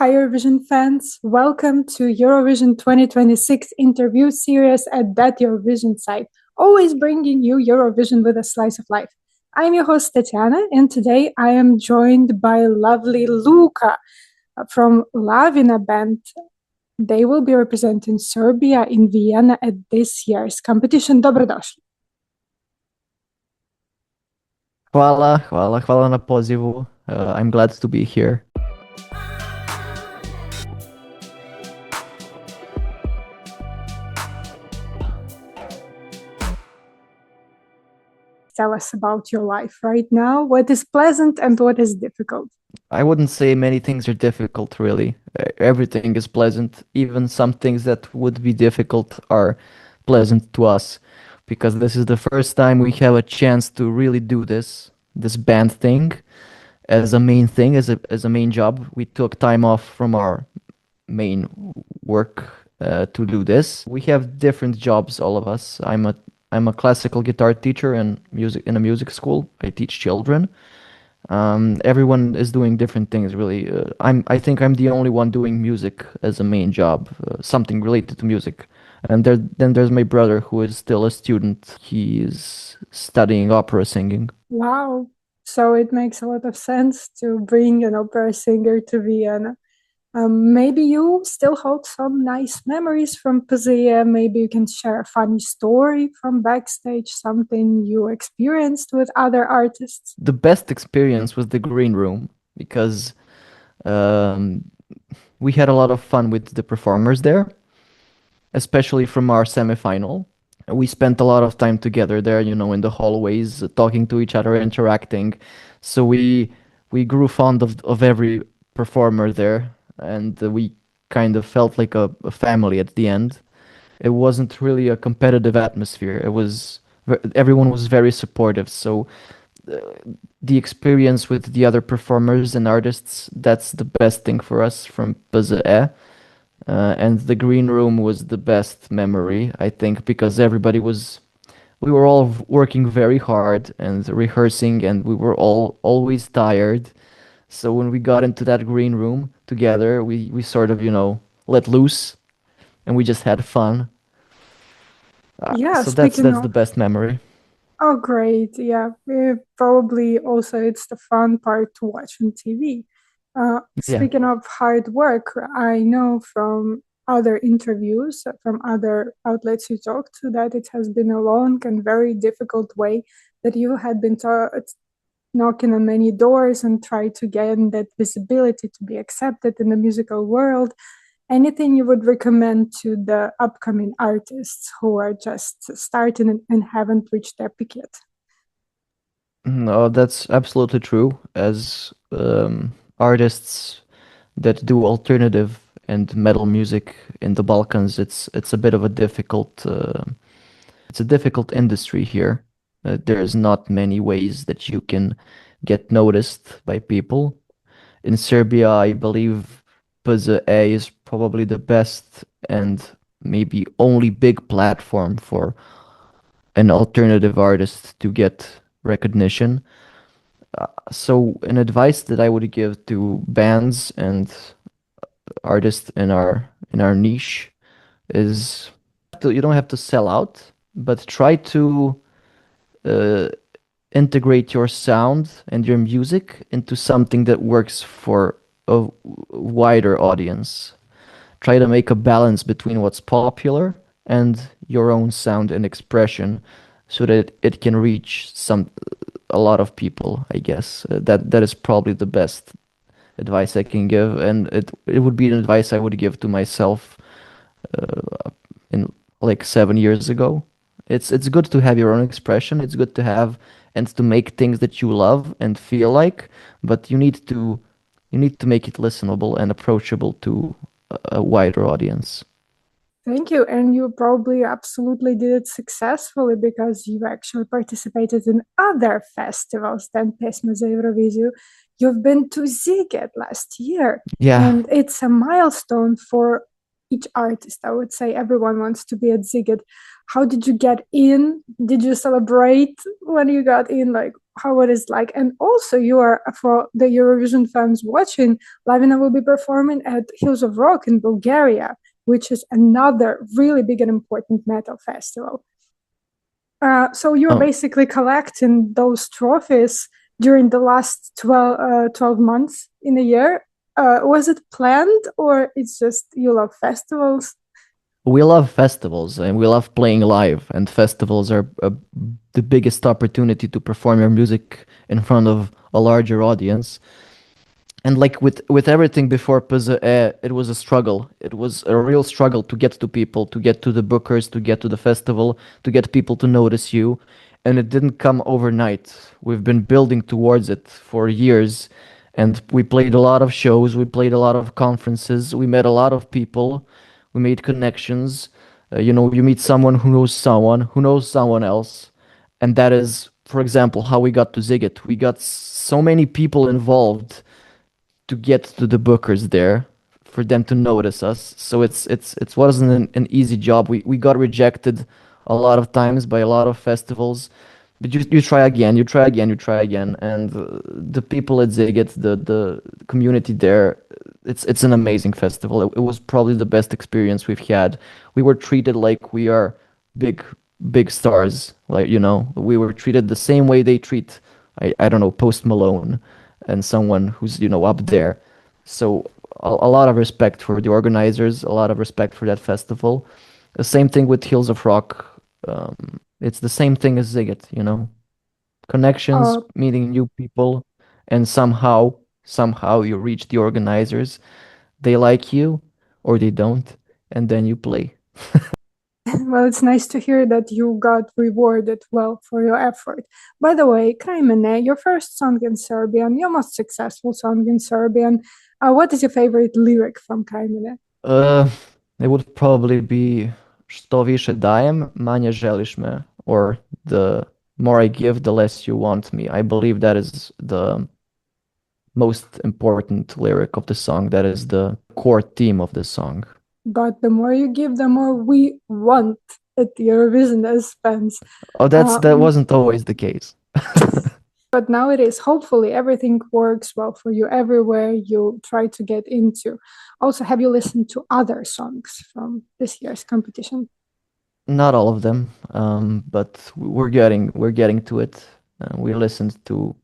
Hi, Eurovision fans. Welcome to Eurovision 2026 interview series at That Eurovision site, always bringing you Eurovision with a slice of life. I'm your host, Tetiana, and today I am joined by lovely Luka from Lavina band. They will be representing Serbia in Vienna at this year's competition. Dobrodošli. Hvala na pozivu. I'm glad to be here. Tell us about your life right now. What is pleasant and what is difficult? I wouldn't say many things are difficult, really. Everything is pleasant. Even some things that would be difficult are pleasant to us, because this is the first time we have a chance to really do this band thing as a main thing, as a main job. We took time off from our main work to do this. We have different jobs, all of us. I'm a classical guitar teacher and music in a music school. I teach children. Everyone is doing different things, really. I think I'm the only one doing music as a main job, something related to music. And then there's my brother, who is still a student. He is studying opera singing. Wow. So it makes a lot of sense to bring an opera singer to Vienna. Maybe you still hold some nice memories from Baza. Maybe you can share a funny story from backstage, something you experienced with other artists. The best experience was the green room, because um, we had a lot of fun with the performers there, especially from our semifinal. We spent a lot of time together there, in the hallways, talking to each other, interacting. So we grew fond of every performer there, and we kind of felt like a family at the end. It wasn't really a competitive atmosphere. Everyone was very supportive. So uh, the experience with the other performers and artists, that's the best thing for us from Baza. And the green room was the best memory, I think, because we were all working very hard and rehearsing, and we were all always tired. So when we got into that green room together, we sort of, let loose, and we just had fun. Yeah, So that's speaking that's of, the best memory. oh, great. Yeah, probably also it's the fun part to watch on TV. Yeah. Speaking of hard work, I know from other interviews, from other outlets you talked to, that it has been a long and very difficult way that you had been knocking on many doors and try to gain that visibility to be accepted in the musical world. Anything you would recommend to the upcoming artists who are just starting and haven't reached their peak yet? No, that's absolutely true. As artists that do alternative and metal music in the Balkans, it's a bit of a difficult industry here. There's not many ways that you can get noticed by people. In Serbia, I believe Baza A is probably the best and maybe only big platform for an alternative artist to get recognition. So an advice that I would give to bands and artists in our niche is, you don't have to sell out, but try to uh, integrate your sound and your music into something that works for a wider audience. Try to make a balance between what's popular and your own sound and expression, so that it can reach a lot of people, I guess. That is probably the best advice I can give, and it would be an advice I would give to myself in like 7 years ago. It's good to have your own expression. It's good to have and to make things that you love and feel like, but you need to make it listenable and approachable to a wider audience. Thank you. And you probably absolutely did it successfully because you actually participated in other festivals than Pesma za Euroviziju. You've been to Ziget last year, Yeah. and it's a milestone for each artist. I would say everyone wants to be at Ziget. How did you get in? Did you celebrate when you got in? Like, how it is like? And also, you are, for the Eurovision fans watching, Lavina will be performing at Hills of Rock in Bulgaria, which is another really big and important metal festival. So you're basically collecting those trophies during the last 12 months in a year. Was it planned, or it's just you love festivals? We love festivals and we love playing live, and festivals are the biggest opportunity to perform your music in front of a larger audience. And like with everything before Baza, it was a struggle. It was a real struggle to get to people, to get to the bookers, to get to the festival, to get people to notice you. And it didn't come overnight. We've been building towards it for years. And we played a lot of shows, we played a lot of conferences, we met a lot of people, we made connections. You meet someone who knows someone else. And that is, for example, how we got to Ziget. We got so many people involved to get to the bookers there for them to notice us. So it wasn't an easy job. We got rejected a lot of times by a lot of festivals. But you try again, you try again, you try again, and the people at Ziget, the community there, it's an amazing festival. It was probably the best experience we've had. We were treated like we are big big stars. Like, we were treated the same way they treat I don't know, Post Malone and someone who's, up there. So a lot of respect for the organizers, a lot of respect for that festival. The same thing with Hills of Rock. It's the same thing as Ziget. Connections, meeting new people, and somehow you reach the organizers. They like you or they don't, and then you play. Well, it's nice to hear that you got rewarded well for your effort. By the way, Kraj, mene, your first song in Serbian, your most successful song in Serbian. What is your favorite lyric from Kraj, mene? Uh, it would probably be što više dajem, manje želiš me, or the more I give, the less you want me. I believe that is the most important lyric of the song. That is the core theme of the song. But the more you give, the more we want at the Eurovision as fans. Oh, that wasn't always the case. But now it is. Hopefully, everything works well for you everywhere you try to get into. Also, have you listened to other songs from this year's competition? Not all of them, but we're getting to it. We listened to,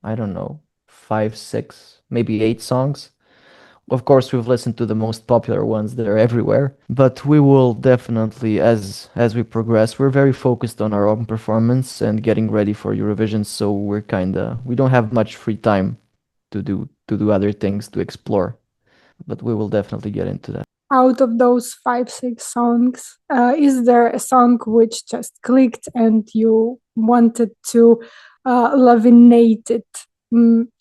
I don't know, 5, 6, maybe 8 songs. Of course, we've listened to the most popular ones that are everywhere, but we will definitely, as we progress, we're very focused on our own performance and getting ready for Eurovision, so we don't have much free time to do other things, to explore, but we will definitely get into that. Out of those 5, 6 songs, is there a song which just clicked and you wanted to lavinate it,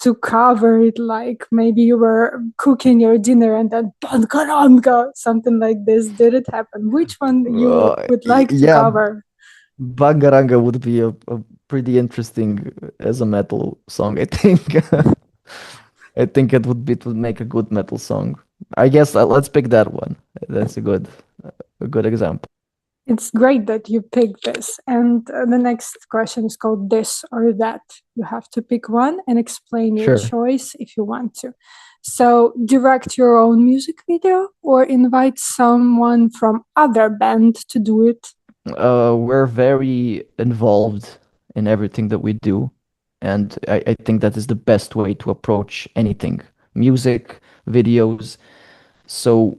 to cover it, like maybe you were cooking your dinner and then Bangaranga, something like this? Did it happen? Which one you would like to Yeah, cover? Bangaranga would be a pretty interesting as a metal song, I think. I think it would make a good metal song. I guess let's pick that one. That's a good example. It's great that you picked this. And the next question is called This or That. You have to pick one and explain your Sure. choice if you want to. So, direct your own music video or invite someone from other band to do it. We're very involved in everything that we do, and I think that is the best way to approach anything, music, videos. So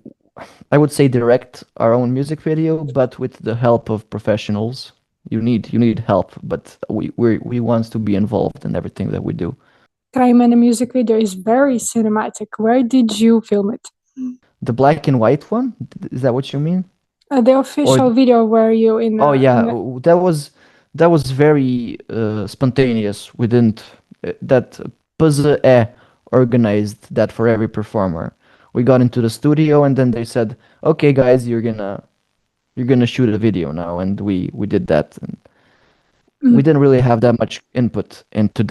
I would say direct our own music video, but with the help of professionals. You need help, but we want to be involved in everything that we do. Kraj, mene music video is very cinematic. Where did you film it? The black and white one, is that what you mean? The official Or video where you in oh yeah, in that was very spontaneous. We didn't that Baza organized that for every performer. We got into the studio and then they said, "Okay, guys, you're gonna shoot a video now," and we did that. And we didn't really have that much input into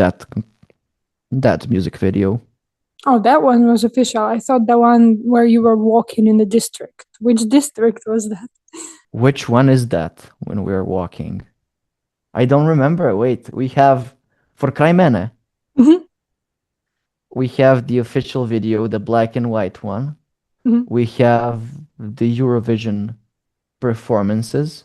that music video. Oh, that one was official. I thought the one where you were walking in the district. Which district was that? Which one is that when we're walking? I don't remember. Wait, we have for Kraj, mene, Mhm, we have the official video, the black and white one. mhm. We have the Eurovision performances.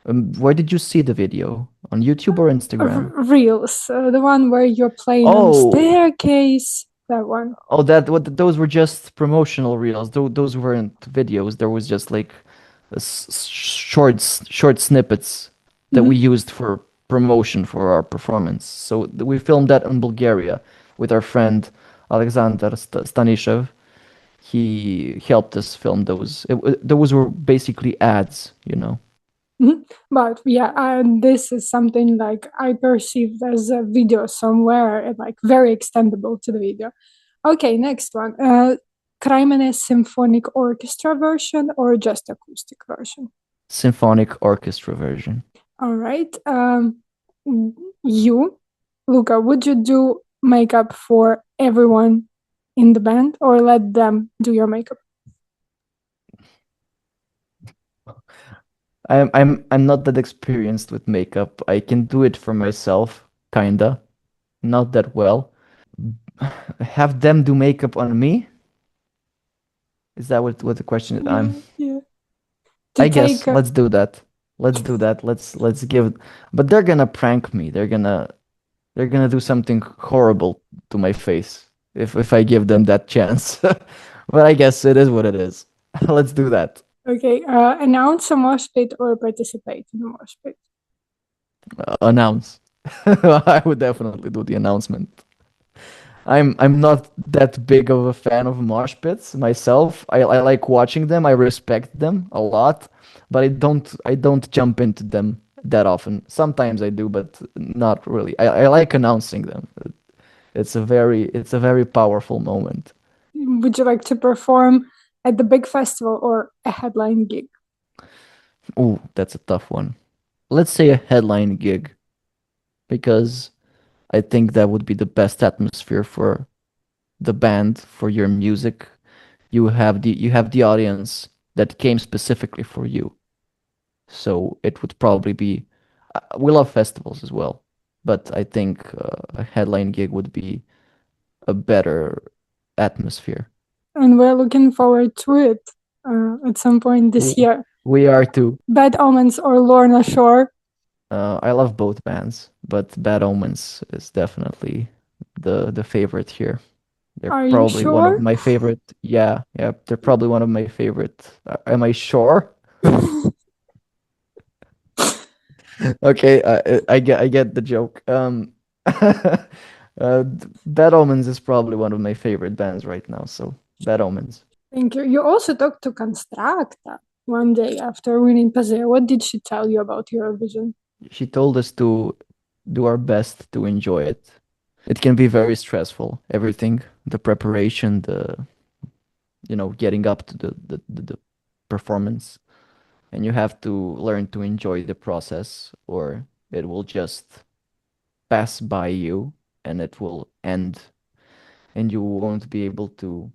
Where did you see the video? On YouTube or Instagram? Reels, the one where you're playing on the Oh, staircase, that one. oh, those were just promotional reels. Those weren't videos. There was just like short snippets that we Mhm, used for promotion for our performance. So we filmed that in Bulgaria with our friend Alexander Stanishev. He helped us film those. Those were basically ads, you know. mhm. But yeah, this is something like I perceived as a video somewhere, and like very extendable to the video. Okay, next one. Kraj, mene symphonic orchestra version or just acoustic version? Symphonic orchestra version. All right. You, Luka, would you do makeup for everyone in the band or let them do your makeup? I'm not that experienced with makeup. I can do it for myself, kinda. Not that well. Have them do makeup on me? Is that what the question is? Yeah, yeah. To I take guess let's do that. Let's do that. Let's give but they're gonna prank me. They're gonna do something horrible to my face if I give them that chance. But I guess it is what it is. Let's do that. okay, announce a mosh pit or participate in a mosh pit. Announce. I would definitely do the announcement. I'm not that big of a fan of mosh pits myself. I like watching them. I respect them a lot, but I don't jump into them that often. Sometimes I do, but not really. I like announcing them. It's a very powerful moment. Would you like to perform at the big festival or a headline gig? Ooh, that's a tough one. Let's say a headline gig because I think that would be the best atmosphere for the band, for your music. You have the audience that came specifically for you. So it would probably be we love festivals as well, but I think a headline gig would be a better atmosphere. And we're looking forward to it at some point this W- year. We are too. Bad Omens or Lorna Shore? I love both bands, but Bad Omens is definitely the favorite here. They're Are you probably one of sure? my favorite. Yeah, yeah, they're probably one of my favorite. Am I sure? Okay, I get the joke. Bad Omens is probably one of my favorite bands right now. So Bad Omens. Thank you. You also talked to Constracta one day after winning Baza. What did she tell you about Eurovision? She told us to do our best to enjoy it. It can be very stressful. Everything, the preparation, the getting up to the performance, and you have to learn to enjoy the process, or it will just pass by you and it will end and you won't be able to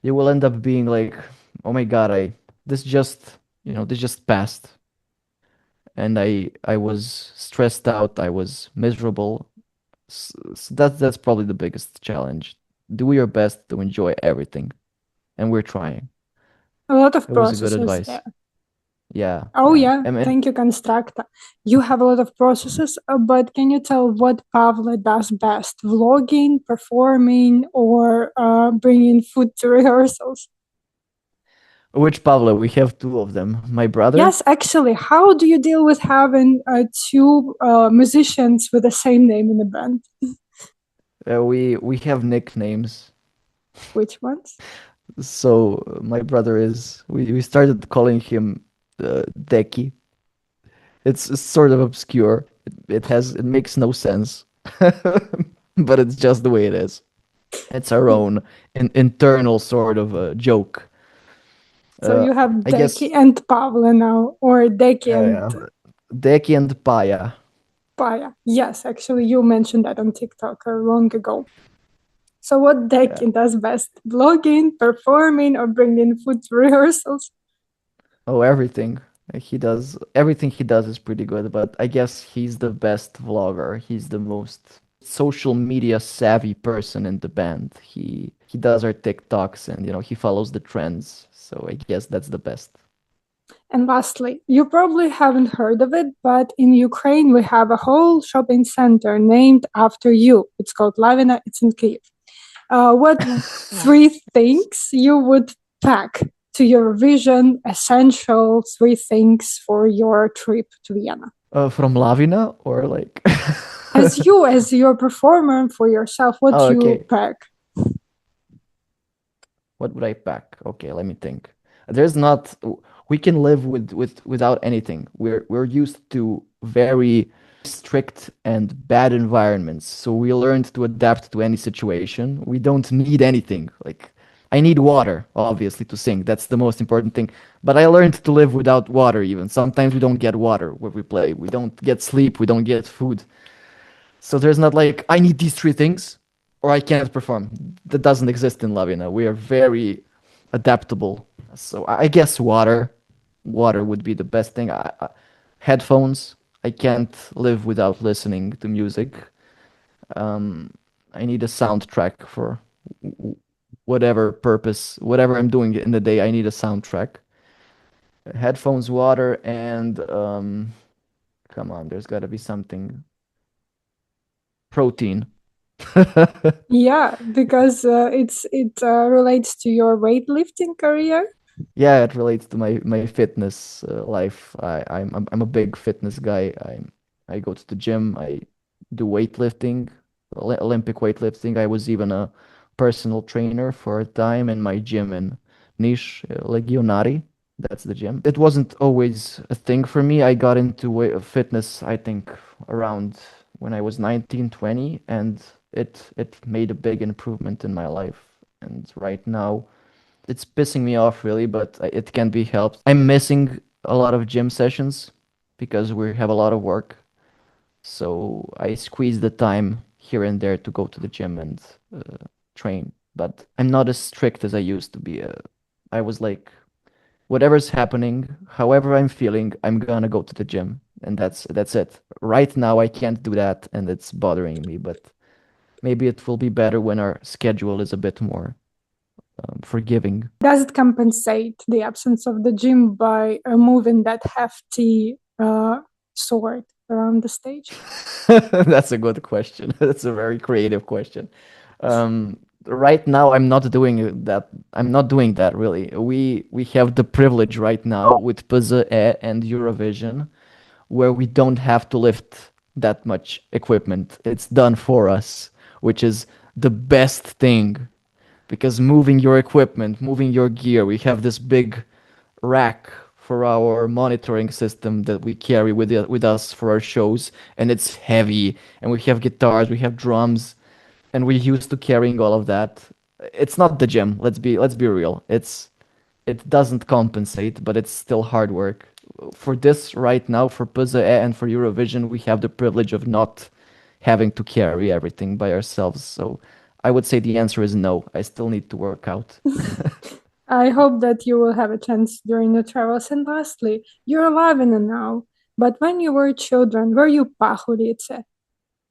you will end up being like, oh my god, this just this just passed, and I was stressed out, I was miserable. So that's probably the biggest challenge. Do your best to enjoy everything, and we're trying. A lot of It was a good processes advice. there. Yeah, Oh, yeah. yeah. I mean, Thank you, Constracta. You have a lot of processes, but can you tell what Pavla does best? Vlogging, performing, or bringing food to rehearsals? which Pablo? We have two of them. My brother. Yes, actually, how do you deal with having two musicians with the same name in the band? We have nicknames. Which ones? So my brother is we started calling him Deki. It's sort of obscure. It makes no sense, but it's just the way it is. It's our own internal sort of joke. So Uh, you have I guess Deki and Pavla now, or Deki yeah, and yeah. Deki and Paya. Paya. Yes, actually, you mentioned that on TikTok long ago. So what Yeah. Deki does best? Vlogging, performing, or bringing food to rehearsals? Oh, everything. He does everything he does is pretty good, but I guess he's the best vlogger. He's the most social media savvy person in the band. He does our TikToks and he follows the trends. So I guess that's the best. And lastly, you probably haven't heard of it, but in Ukraine we have a whole shopping center named after you. It's called Lavina. It's in Kyiv. What three things you would pack to Eurovision, essential three things for your trip to Vienna? From Lavina or like As your performer for yourself, what Oh, you okay. pack? What would I pack? Okay, let me think. There's not we can live without anything. We're used to very strict and bad environments. So we learned to adapt to any situation. We don't need anything. Like I need water, obviously, to sing. That's the most important thing. But I learned to live without water even. Sometimes we don't get water where we play. We don't get sleep, we don't get food. So there's not like I need these three things or I can't perform. That doesn't exist in Lavina. We are very adaptable. So I guess water would be the best thing. Headphones. I can't live without listening to music. Um, I need a soundtrack for whatever purpose, whatever I'm doing in the day. I need a soundtrack. Headphones, water, and come on, there's got to be something. Protein. Yeah, because it relates to your weightlifting career. Yeah, it relates to my fitness life. I'm a big fitness guy. I go to the gym. I do weightlifting, Olympic weightlifting. I was even a personal trainer for a time in my gym in Niš, Legionari. That's the gym. It wasn't always a thing for me. I got into fitness, I think, around when I was 19, 20, and it made a big improvement in my life. And right now, it's pissing me off really, but it can be helped. I'm missing a lot of gym sessions because we have a lot of work. So I squeeze the time here and there to go to the gym and train. But I'm not as strict as I used to be. I was like, whatever's happening, however I'm feeling, I'm gonna go to the gym, and that's it. Right now, I can't do that, and it's bothering me. But maybe it will be better when our schedule is a bit more forgiving. Does it compensate the absence of the gym by moving that hefty sword around the stage? That's a good question. That's a very creative question. Right now, I'm not doing that. I'm not doing that really. We have the privilege right now with Baza and Eurovision, where we don't have to lift that much equipment. It's done for us, which is the best thing because moving your equipment, moving your gear, we have this big rack for our monitoring system that we carry with us for our shows, and it's heavy. And we have guitars, we have drums, and we're used to carrying all of that. It's not the gym. Let's be real. It doesn't compensate, but it's still hard work. For this right now, for Baza and for Eurovision, we have the privilege of not having to carry everything by ourselves. So I would say the answer is no. I still need to work out. I hope that you will have a chance during the travels. And lastly, you're alive in now, but when you were children, were you pahurice,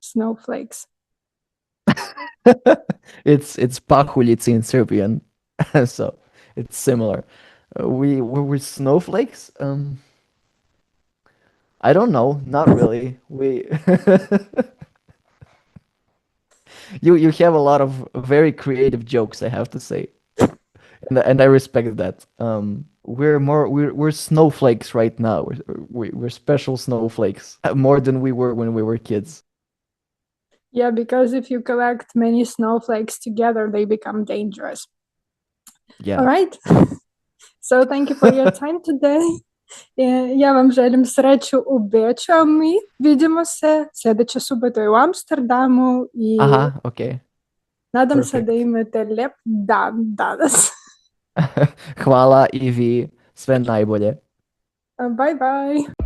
snowflakes? It's pahulici in Serbian, so it's similar. We were snowflakes. I don't know, not really. We you have a lot of very creative jokes, I have to say, and I respect that. We're snowflakes right now. We're special snowflakes, more than we were when we were kids. Yeah, because if you collect many snowflakes together, they become dangerous. All Yeah. right. So thank you for your time today. Ja vam želim sreću u Beču, a mi vidimo se sljedeće subote u Amsterdamu i Aha, okay. nadam se da Perfect. imate lijep dan danas. Hvala i vi. Sve najbolje. Bye bye.